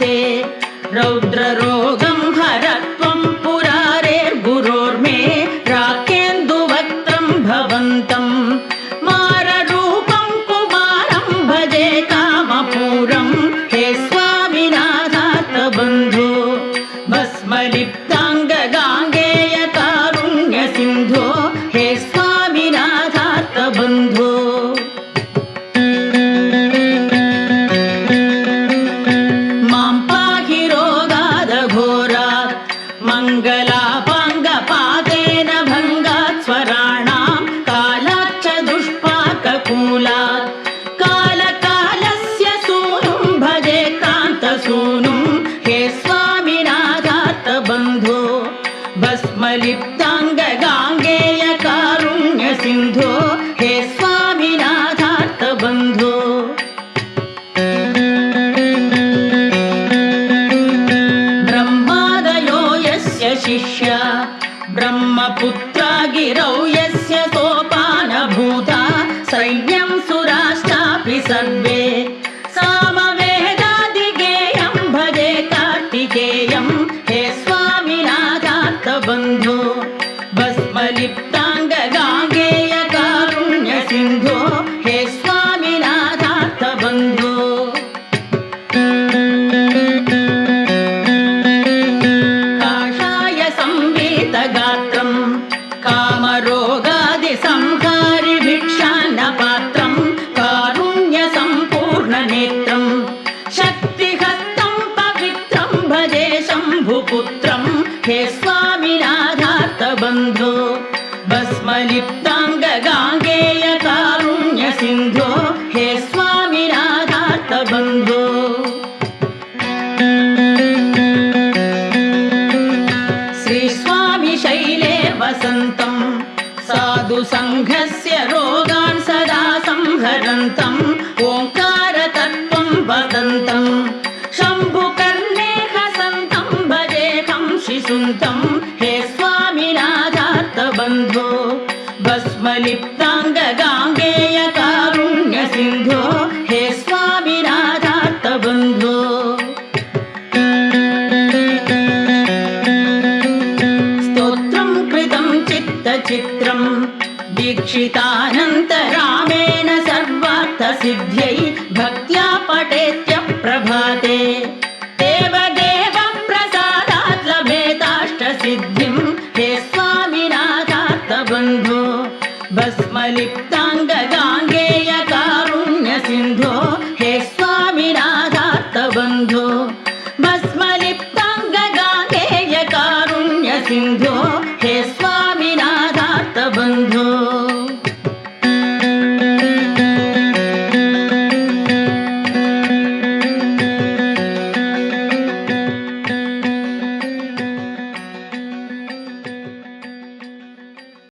नमस्ते रौद्ररोगं हर त्वं पुरारेर्गुरोर्मे राकेन्दुवक्त्रं भवन्तं माररूपं कुमारं भजे कामपूरं हे स्वामिनाथार्तबन्धो भस्मलिप्ताङ्गगाङ्गेय कारुण्यसिन्धो हे स्वामिनाथार्तबन्धो मङ्गलापाङ्गपादेन भङ्गात् स्वराणां कालाच्च दुष्पाककूलात् कालकालस्य सूनुं भजे कान्तसूनुं हे स्वामिनाथार्तबन्धो भस्मलिप्ताङ्गगाङ्गेय कारुण्यसिन्धो हे स्वामिनाथार्तबन्धो शिष्या ब्रह्मपुत्रा गिरौ यस्य सोपानभूता सैन्यं सुराश्चापि सर्वे सामवेदादिगेयं भजे कार्तिकेयं हे स्वामिनाथार्तबन्धो भस्मलिप्ताङ्गगाङ्गेय कारुण्यसिन्धो हे स्वामिनाथार्तबन्धो गात्रं कामरोगादिसंहारि भिक्षान्नपात्रं कारुण्यसम्पूर्णनेत्रं शक्तिहस्तं पवित्रं भजे शम्भुपुत्रं हे स्वामिनाथार्तबन्धो भस्मलिप्ताङ्गगाङ्गेय कारुण्यसिन्धो हे स्वामिनाथार्तबन्धो शैले वसन्तं साधु संघस्य रोगान् सदा संहरन्तं ओंकारतत्त्वं वदन्तं शम्भुकर्णे हसन्तं भजेऽहं शिशुन्तं हे स्वामिनाथार्तबन्धो भस्मलिप्ताङ्गगाङ्गेय कारुण्यसिन्धो हे स्वामिनाथार्तबन्धो चित्रं दीक्षितानन्तरामेण सर्वार्थसिद्ध्यै भक्त्या पठेत्